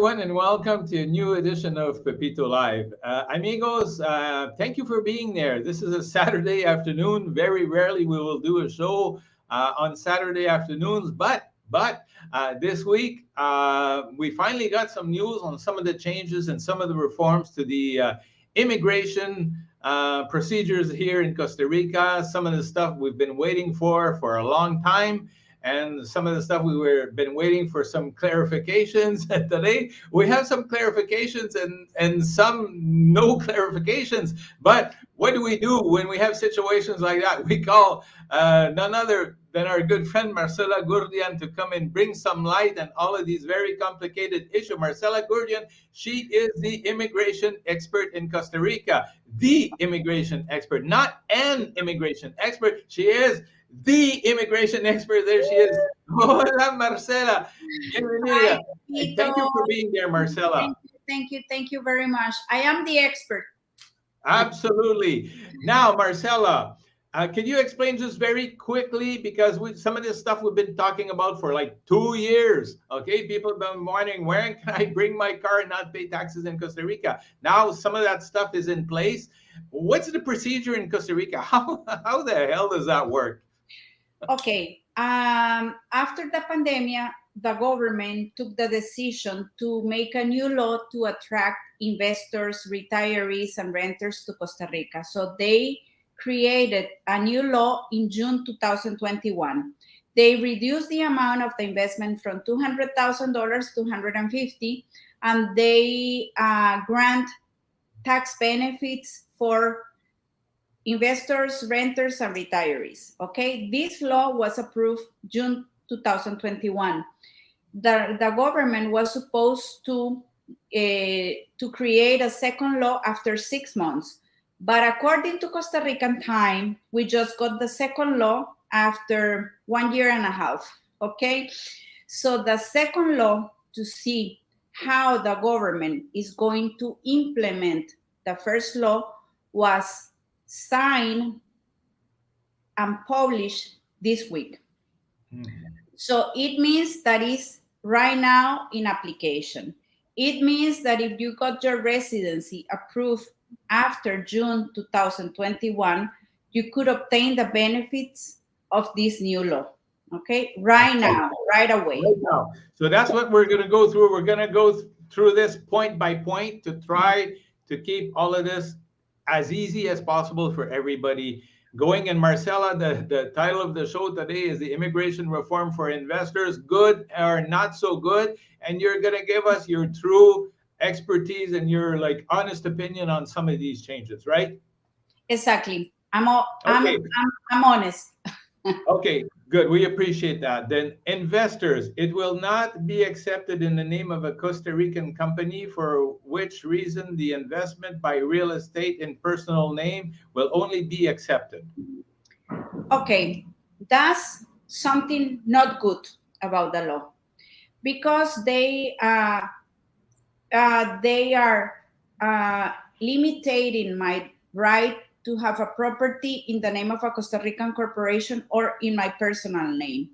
everyone, and welcome to a new edition of Pepito Live. Amigos, thank you for being there. This is a Saturday afternoon. Very rarely we will do a show on Saturday afternoons, but this week we finally got some news on some of the changes and some of the reforms to the immigration procedures here in Costa Rica. Some of the stuff we've been waiting for a long time, and some of the stuff we were been waiting for some clarifications. And today we have some clarifications and some no clarifications. But what do we do when we have situations like that? We call none other than our good friend Marcela Gurdian to come and bring some light on all of these very complicated issues. Marcela Gurdian, she is the immigration expert in Costa Rica, the immigration expert, not an immigration expert. She is the immigration expert. There she is. Hola, Marcela. Hi, Bienvenida. And Pepito. thank you for being there, Marcela. Thank you very much. I am the expert. Absolutely. Now, Marcela, can you explain just very quickly, because some of this stuff we've been talking about for like 2 years, okay? People have been wondering, where can I bring my car and not pay taxes in Costa Rica? Now, some of that stuff is in place. What's the procedure in Costa Rica? How the hell does that work? Okay. After the pandemic, the government took the decision to make a new law to attract investors, retirees, and renters to Costa Rica. So they created a new law in June 2021. They reduced the amount of the investment from $200,000 to $150,000, and they grant tax benefits for investors, renters, and retirees. Okay, this law was approved June 2021. The government was supposed to create a second law after 6 months, but according to Costa Rican time, we just got the second law after 1 year and a half. Okay, so the second law, to see how the government is going to implement the first law, was signed and published this week. So it means that is right now in application. It means that if you got your residency approved after June 2021, you could obtain the benefits of this new law. Okay, right now, right away. Right now. So that's what we're going to go through. We're going to go through this point by point to try to keep all of this as easy as possible for everybody going. And Marcela, the title of the show today is the Immigration Reform for Investors, good or not so good. And you're going to give us your true expertise and your like honest opinion on some of these changes, right? Exactly. I'm honest. Okay, good. We appreciate that. Then investors, it will not be accepted in the name of a Costa Rican company, for which reason the investment by real estate in personal name will only be accepted. Okay, that's something not good about the law, because they are limiting my right to have a property in the name of a Costa Rican corporation or in my personal name.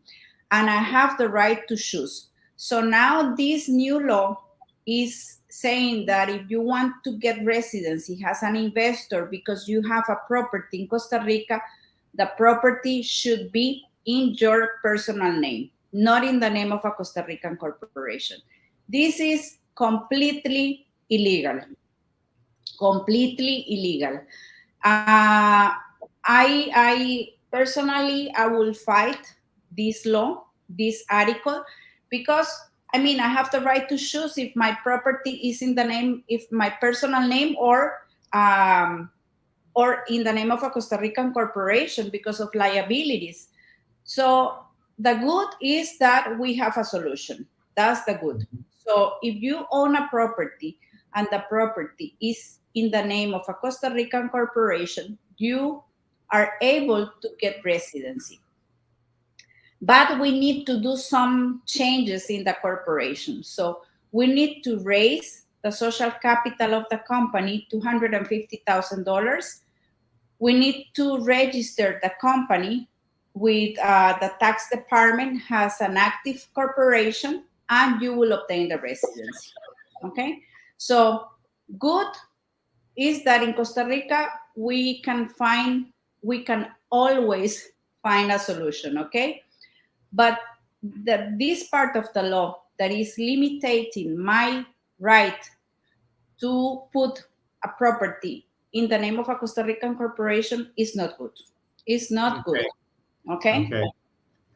And I have the right to choose. So now this new law is saying that if you want to get residency as an investor because you have a property in Costa Rica, the property should be in your personal name, not in the name of a Costa Rican corporation. This is completely illegal. Completely illegal. I personally, I will fight this law, this article, because I mean, I have the right to choose if my property is in the name, if my personal name, or in the name of a Costa Rican corporation because of liabilities. So the good is that we have a solution. That's the good. So if you own a property and the property is in the name of a Costa Rican corporation, you are able to get residency. But we need to do some changes in the corporation. So we need to raise the social capital of the company to $150,000. We need to register the company with the tax department as an active corporation, and you will obtain the residency. Okay, so good is that in Costa Rica we can always find a solution. Okay, but this part of the law that is limiting my right to put a property in the name of a Costa Rican corporation is not good. It's not good. Okay. Okay. Okay.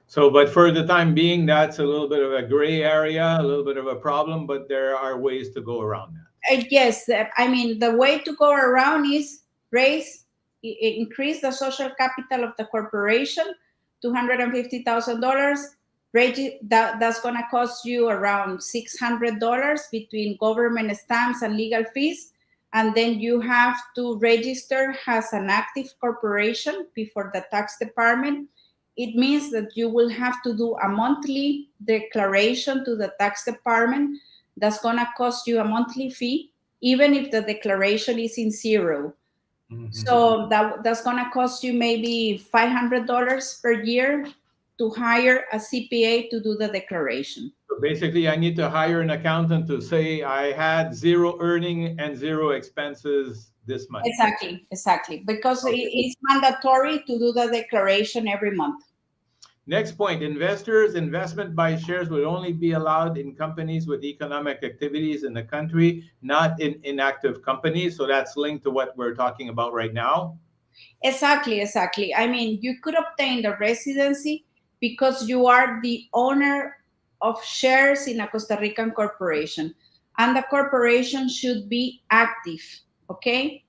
So, but for the time being, that's a little bit of a gray area, a little bit of a problem, but there are ways to go around that. Yes, I mean, the way to go around is increase the social capital of the corporation, $250,000. That's going to cost you around $600 between government stamps and legal fees. And then you have to register as an active corporation before the tax department. It means that you will have to do a monthly declaration to the tax department. That's going to cost you a monthly fee, even if the declaration is in zero. Mm-hmm. So that's going to cost you maybe $500 per year to hire a CPA to do the declaration. So basically, I need to hire an accountant to say I had zero earning and zero expenses this month. Exactly. Because it's mandatory to do the declaration every month. Next point, investment by shares would only be allowed in companies with economic activities in the country, not in inactive companies. So that's linked to what we're talking about right now. Exactly. I mean, you could obtain the residency because you are the owner of shares in a Costa Rican corporation, and the corporation should be active, okay?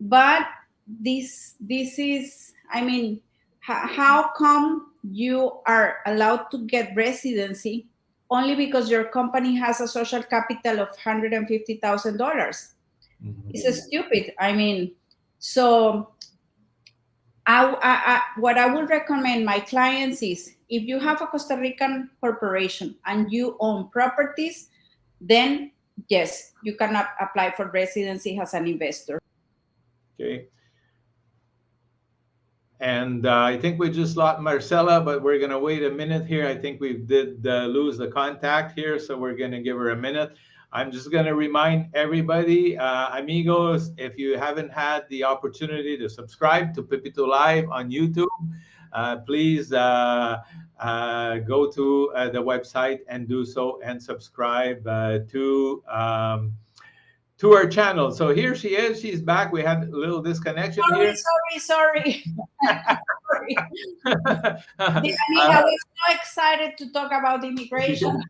But this is, I mean, how come you are allowed to get residency only because your company has a social capital of $150,000? Mm-hmm. It's stupid. I mean, so what I would recommend my clients is, if you have a Costa Rican corporation and you own properties, then yes, you cannot apply for residency as an investor. Okay. And I think we just lost Marcela, but we're going to wait a minute here. I think we did lose the contact here, so we're going to give her a minute. I'm just going to remind everybody, amigos, if you haven't had the opportunity to subscribe to Pepito Live on YouTube, please go to the website and do so, and subscribe to our channel. So here she is. She's back. We had a little disconnection here. Sorry. I mean, I was so excited to talk about immigration.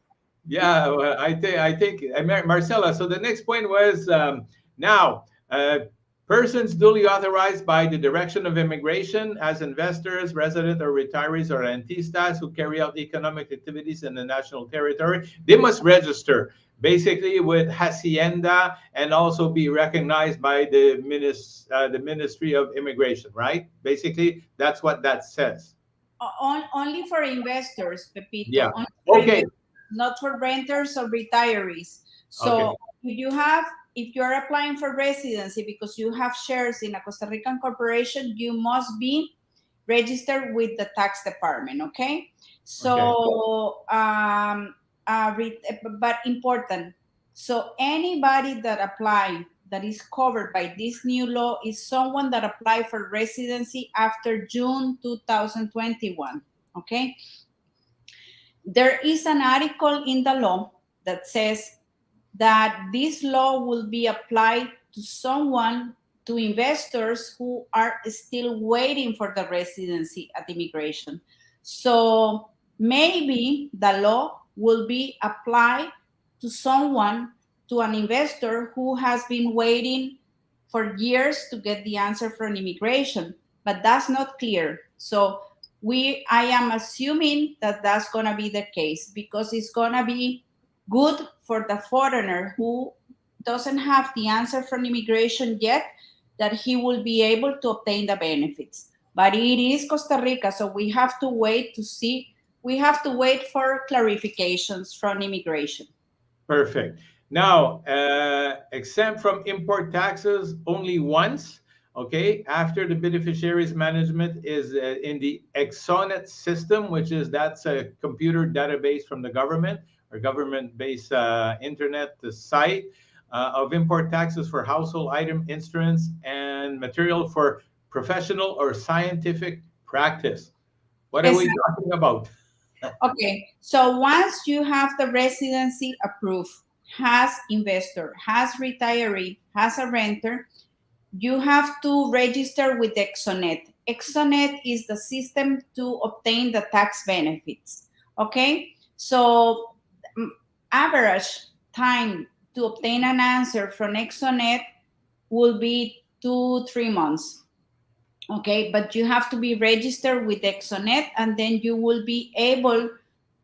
Yeah, well, I think Marcela. So the next point was now persons duly authorized by the Direction of Immigration as investors, resident or retirees or rentistas who carry out economic activities in the national territory, they must register basically with Hacienda and also be recognized by the Ministry of Immigration, right? Basically, that's what that says. Only for investors, Pepito. Yeah. Okay. Not for renters or retirees. So if you're applying for residency because you have shares in a Costa Rican corporation, you must be registered with the tax department. Okay. So, but important. So anybody that apply that is covered by this new law is someone that applied for residency after June 2021. Okay. There is an article in the law that says that this law will be applied to investors who are still waiting for the residency at immigration. So maybe the law will be applied to an investor who has been waiting for years to get the answer from immigration, but that's not clear. So I am assuming that that's going to be the case, because it's going to be good for the foreigner who doesn't have the answer from immigration yet, that he will be able to obtain the benefits. But it is Costa Rica, so we have to wait to see. We have to wait for clarifications from immigration. Perfect. Now, exempt from import taxes only once, okay, after the beneficiaries management is in the Exonet system, that's a computer database from the government, or or government-based internet site of import taxes for household item instruments and material for professional or scientific practice. What are we talking about? Okay, so once you have the residency approved, has investor, has retiree, has a renter, you have to register with Exonet. Exonet is the system to obtain the tax benefits. Okay, so average time to obtain an answer from Exonet will be 2-3 months. Okay, but you have to be registered with Exonet, and then you will be able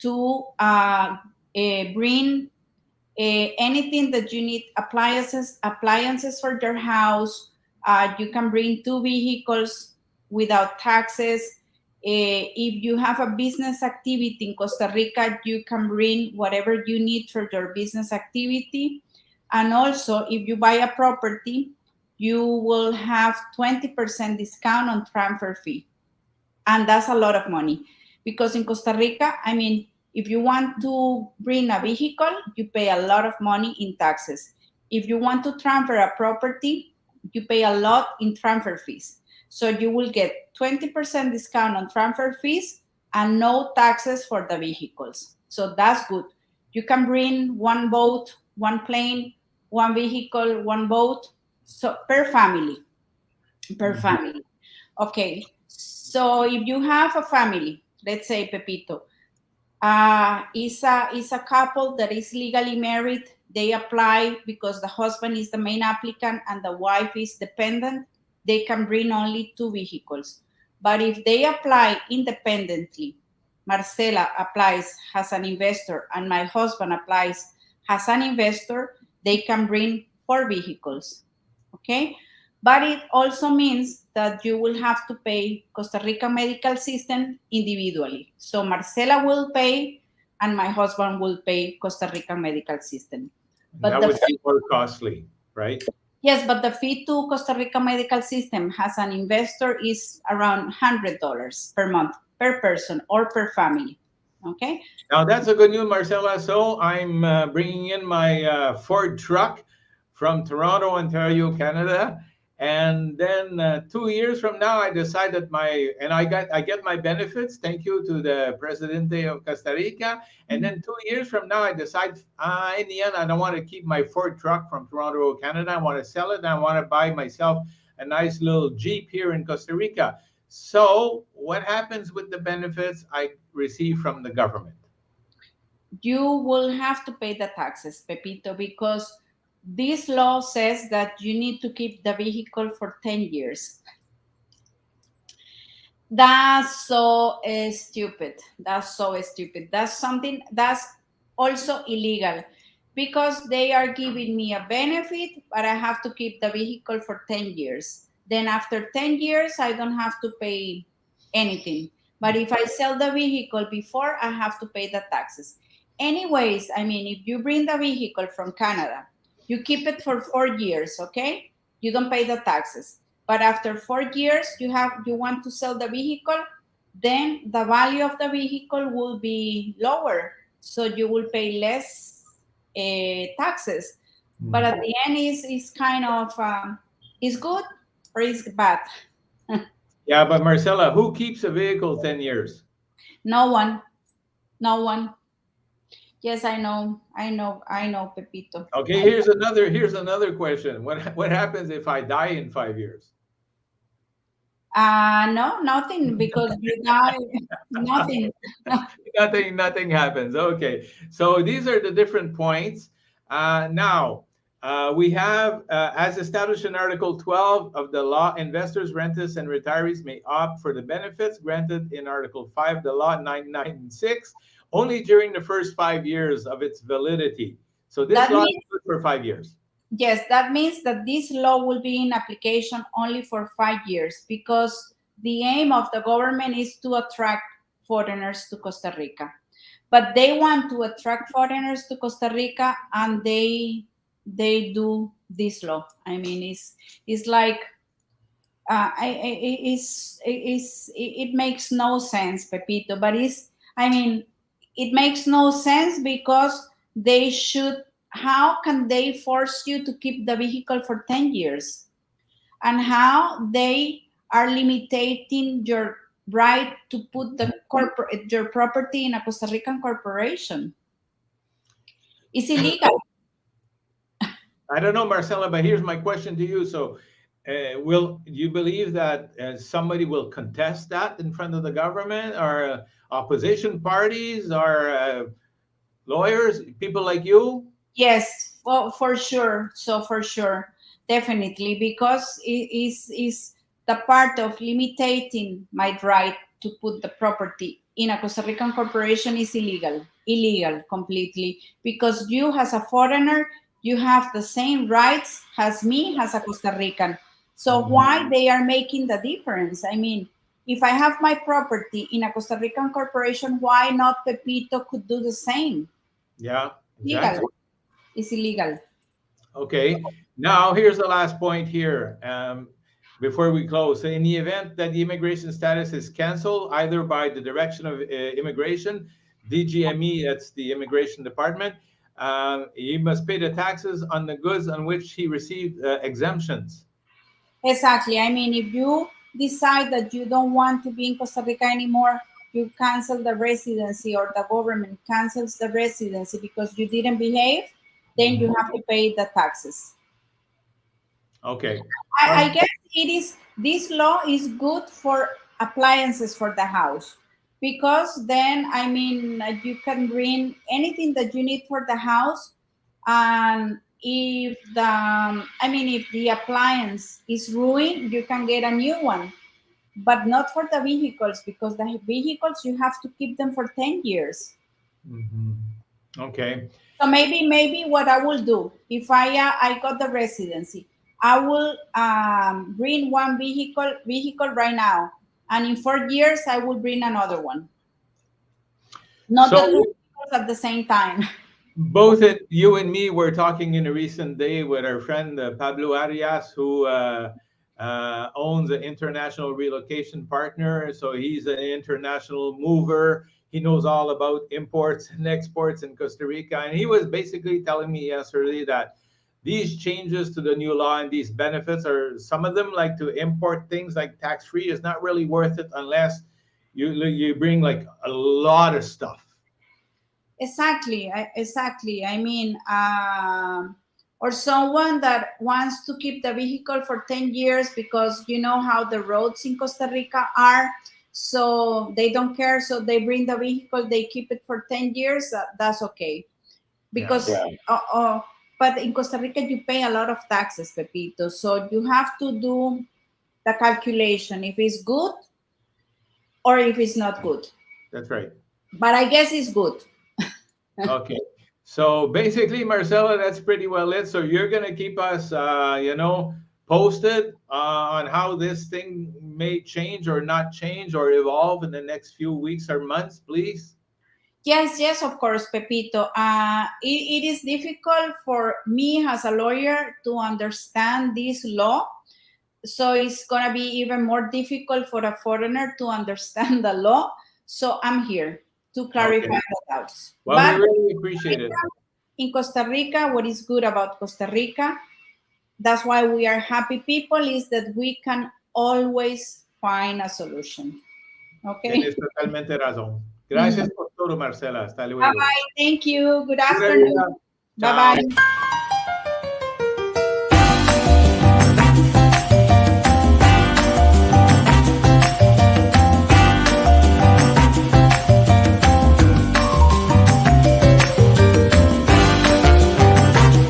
to bring anything that you need, appliances for your house. You can bring 2 vehicles without taxes. If you have a business activity in Costa Rica, you can bring whatever you need for your business activity. And also, if you buy a property, you will have 20% discount on transfer fee. And that's a lot of money, because in Costa Rica, I mean, if you want to bring a vehicle, you pay a lot of money in taxes. If you want to transfer a property, you pay a lot in transfer fees. So you will get 20% discount on transfer fees and no taxes for the vehicles. So that's good. You can bring one boat, one plane, one vehicle, one boat, so per family. Per family. Okay. So if you have a family, let's say Pepito, is a couple that is legally married. They apply because the husband is the main applicant and the wife is dependent. They can bring only 2 vehicles. But if they apply independently, Marcela applies as an investor and my husband applies as an investor, they can bring 4 vehicles. Okay? But it also means that you will have to pay Costa Rica medical system individually. So Marcela will pay and my husband will pay Costa Rica medical system. But that would be more costly, right? Yes, but the fee to Costa Rica medical system as an investor is around $100 per month, per person or per family. Okay. Now that's a good news, Marcela. So I'm bringing in my Ford truck from Toronto, Ontario, Canada, and then 2 years from now, I decide that I get my benefits. Thank you to the Presidente of Costa Rica. And then 2 years from now, I decide in the end I don't want to keep my Ford truck from Toronto, Canada. I want to sell it, and I want to buy myself a nice little Jeep here in Costa Rica. So what happens with the benefits I receive from the government? You will have to pay the taxes, Pepito, because this law says that you need to keep the vehicle for 10 years. That's so stupid. That's so stupid. That's something that's also illegal, because they are giving me a benefit, but I have to keep the vehicle for 10 years. Then after 10 years, I don't have to pay anything. But if I sell the vehicle before, I have to pay the taxes. Anyways, I mean, if you bring the vehicle from Canada, you keep it for 4 years, okay? You don't pay the taxes. But after 4 years, you want to sell the vehicle, then the value of the vehicle will be lower. So you will pay less taxes. But at the end, is kind of, is good or is bad? Yeah, but Marcela, who keeps a vehicle 10 years? No one. No one. Yes, I know, Pepito. Okay, here's another question. What happens if I die in 5 years? No, nothing, because you die, nothing. Nothing happens. Okay, so these are the different points. Now, we have, as established in Article 12 of the law, investors, renters, and retirees may opt for the benefits granted in Article 5 of the law 996 only during the first 5 years of its validity. So this law is good for 5 years. Yes, that means that this law will be in application only for 5 years, because the aim of the government is to attract foreigners to Costa Rica. But they want to attract foreigners to Costa Rica, and they do this law. I mean, it's like it makes no sense, Pepito. But I mean, it makes no sense because they should, how can they force you to keep the vehicle for 10 years? And how they are limiting your right to put the corporate your property in a Costa Rican corporation? It's illegal. I don't know, Marcela, but here's my question to you. So, will you believe that somebody will contest that in front of the government, or opposition parties, or lawyers, people like you? Yes, well, for sure. So for sure, definitely, because it is the part of limiting my right to put the property in a Costa Rican corporation is illegal completely. Because you, as a foreigner, you have the same rights as me, as a Costa Rican. So Mhm. why they are making the difference? I mean, if I have my property in a Costa Rican corporation, why not Pepito could do the same? Yeah, Legal. exactly. It's illegal. Okay. Now, here's the last point here. Before we close, so in the event that the immigration status is canceled, either by the Direction of Immigration, DGME, that's the Immigration Department, he must pay the taxes on the goods on which he received exemptions. Exactly. I mean, if you decide that you don't want to be in Costa Rica anymore, you cancel the residency, or the government cancels the residency because you didn't behave, then Mhm. you have to pay the taxes. Okay. I guess it is, this law is good for appliances for the house, because then, I mean, you can bring anything that you need for the house. And if the, I mean, if the appliance is ruined, you can get a new one, but not for the vehicles, because the vehicles you have to keep them for 10 years. Mhm. Okay. So maybe what I will do, if I got the residency, I will bring one vehicle right now, and in 4 years I will bring another one, not the So two vehicles at the same time. both you and me were talking in a recent day with our friend Pablo Arias, who owns an international relocation partner. So he's an international mover. He knows all about imports and exports in Costa Rica. And he was basically telling me yesterday that these changes to the new law and these benefits, are some of them, like to import things like tax free, is not really worth it unless you bring like a lot of stuff. Exactly. I mean, or someone that wants to keep the vehicle for 10 years, because you know how the roads in Costa Rica are. So they don't care. So they bring the vehicle, they keep it for 10 years. That's okay. Yeah. Because, but in Costa Rica, you pay a lot of taxes, Pepito. So you have to do the calculation if it's good or if it's not good. That's right. But I guess it's good. Okay. So basically, Marcela, that's pretty well it. So you're gonna keep us, posted on how this thing may change or not change or evolve in the next few weeks or months, please. Yes, of course, Pepito. It is difficult for me as a lawyer to understand this law. So it's going to be even more difficult for a foreigner to understand the law. So I'm here to Okay. clarify the doubts. Well, we But really appreciate it. in Costa Rica, what is good about Costa Rica, that's why we are happy people, is that we can always find a solution. Okay? Tienes totalmente razón. Mhm. Gracias por todo, Marcela. Hasta Bye luego. bye. Thank you. Good Pura vida. afternoon. Bye Chao. bye.